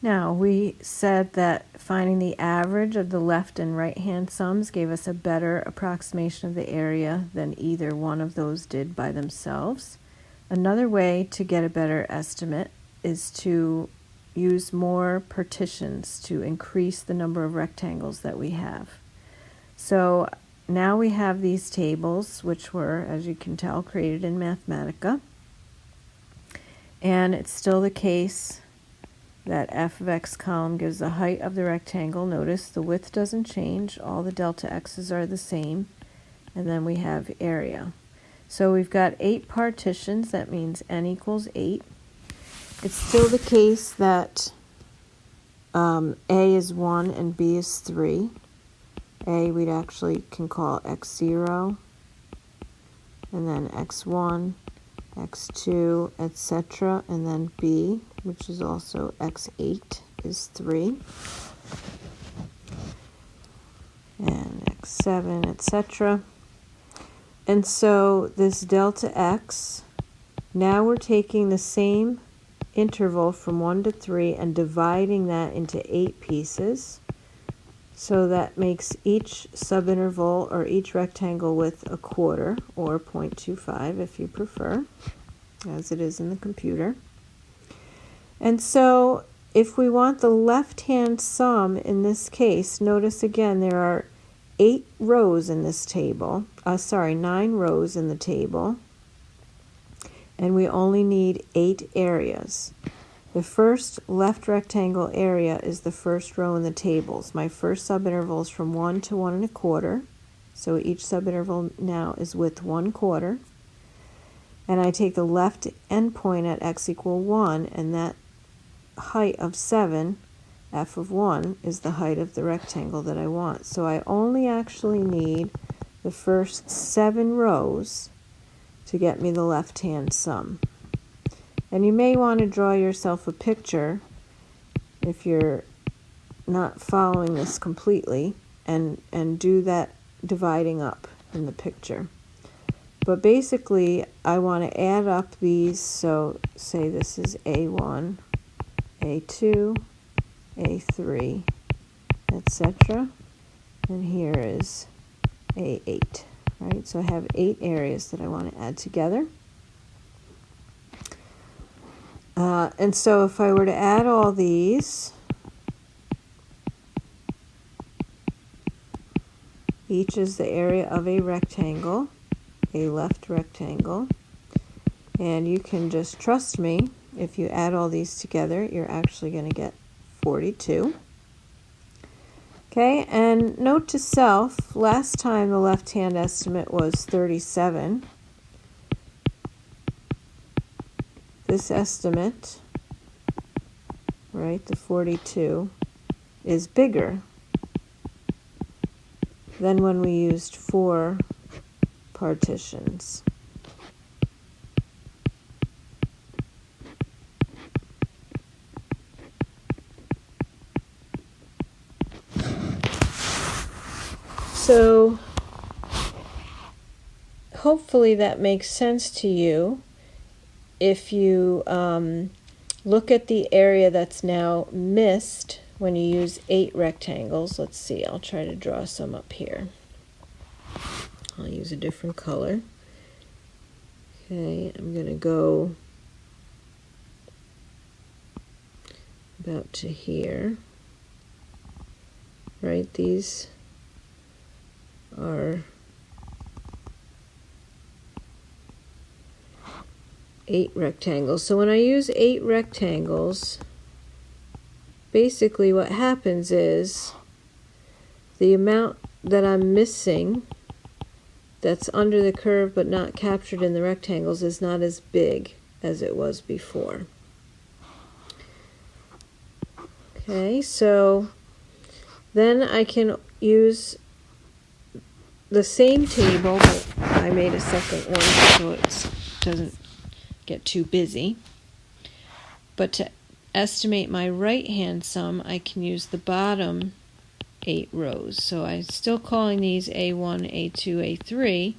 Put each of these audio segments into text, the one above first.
Now, we said that finding the average of the left and right hand sums gave us a better approximation of the area than either one of those did by themselves. Another way to get a better estimate is to use more partitions to increase the number of rectangles that we have. So now we have these tables, which were, as you can tell, created in Mathematica. And it's still the case that f of x column gives the height of the rectangle. Notice the width doesn't change. All the delta x's are the same. And then we have area. So we've got 8 partitions. That means n equals 8. It's still the case that A is 1 and B is 3. A we'd actually can call x0, and then x1, x2, etc. And then B, which is also x8, is 3. And x7, etc. And so this delta x, now we're taking the same interval from 1 to 3 and dividing that into 8 pieces. So that makes each subinterval or each rectangle width a quarter, or 0.25 if you prefer, as it is in the computer. And so if we want the left-hand sum in this case, notice again there are 8 rows in this table, 9 rows in the table, and we only need 8 areas. The first left rectangle area is the first row in the tables. My first subinterval is from 1 to 1 1/4, so each subinterval now is width 1/4. And I take the left endpoint at x equal 1, and that height of 7, f of 1, is the height of the rectangle that I want. So I only actually need the first 7 rows to get me the left-hand sum. And you may want to draw yourself a picture if you're not following this completely, and do that dividing up in the picture. But basically, I want to add up these, so say this is A1, A2, A3, etc. And here is A8, right? So I have 8 areas that I want to add together. And so if I were to add all these, each is the area of a rectangle, a left rectangle, and you can just trust me, if you add all these together, you're actually going to get 42. Okay, and note to self, last time the left-hand estimate was 37. This estimate, right, the 42, is bigger than when we used 4 partitions. So hopefully that makes sense to you. If you look at the area that's now missed when you use 8 rectangles, let's see, I'll try to draw some up here. I'll use a different color. Okay, I'm going to go about to here. Right, these are 8 rectangles. So when I use 8 rectangles, basically what happens is the amount that I'm missing that's under the curve but not captured in the rectangles is not as big as it was before. Okay, so then I can use the same table, but I made a second one so it doesn't get too busy. But to estimate my right-hand sum, I can use the bottom 8 rows. So I'm still calling these A1, A2, A3,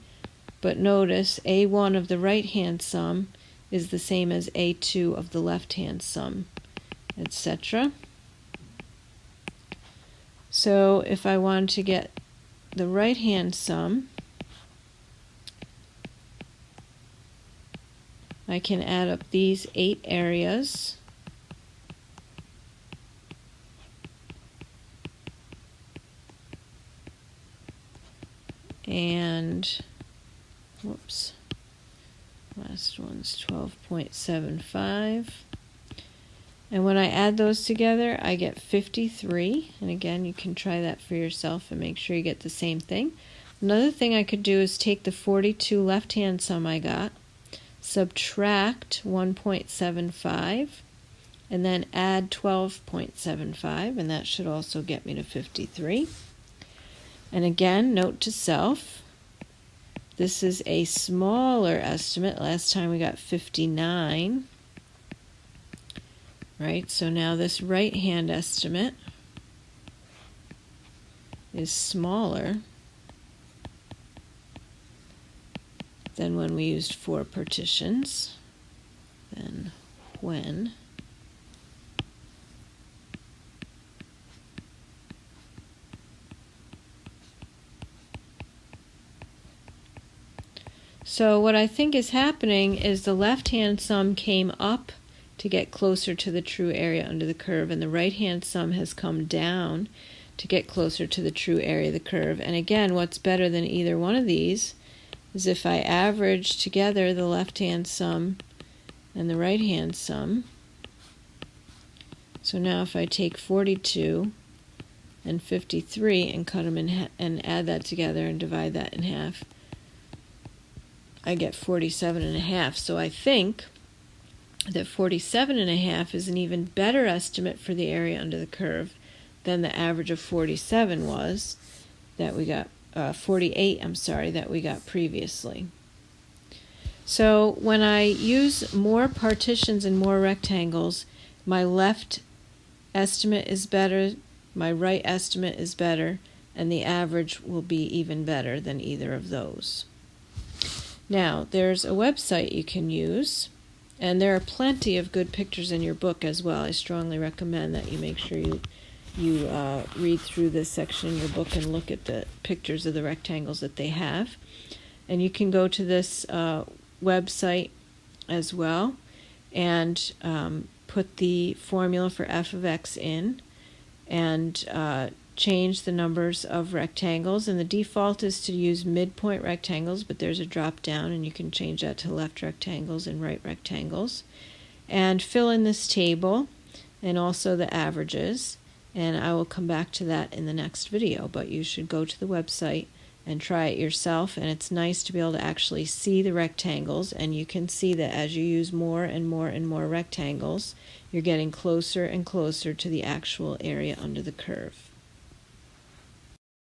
but notice A1 of the right-hand sum is the same as A2 of the left-hand sum, etc. So if I wanted to get the right-hand sum, I can add up these 8 areas. And, whoops, last one's 12.75. And when I add those together, I get 53. And again, you can try that for yourself and make sure you get the same thing. Another thing I could do is take the 42 left-hand sum I got, subtract 1.75, and then add 12.75, and that should also get me to 53. And again, note to self, this is a smaller estimate. Last time we got 59. Right, so now this right-hand estimate is smaller than when we used 4 partitions, than when So what I think is happening is the left-hand sum came up to get closer to the true area under the curve, and the right-hand sum has come down to get closer to the true area of the curve. And again, what's better than either one of these is if I average together the left-hand sum and the right-hand sum. So now if I take 42 and 53 and cut them in and add that together and divide that in half, I get 47.5. So I think that 47.5 is an even better estimate for the area under the curve than the average of 47 was that we got, 48, I'm sorry, that we got previously. So when I use more partitions and more rectangles, my left estimate is better, my right estimate is better, and the average will be even better than either of those. Now, there's a website you can use, and there are plenty of good pictures in your book as well. I strongly recommend that you make sure you read through this section in your book and look at the pictures of the rectangles that they have. And you can go to this website as well and put the formula for f of x in and change the numbers of rectangles. And the default is to use midpoint rectangles, but there's a drop down and you can change that to left rectangles and right rectangles. And fill in this table and also the averages, and I will come back to that in the next video, but you should go to the website and try it yourself. And it's nice to be able to actually see the rectangles, and you can see that as you use more and more and more rectangles, you're getting closer and closer to the actual area under the curve.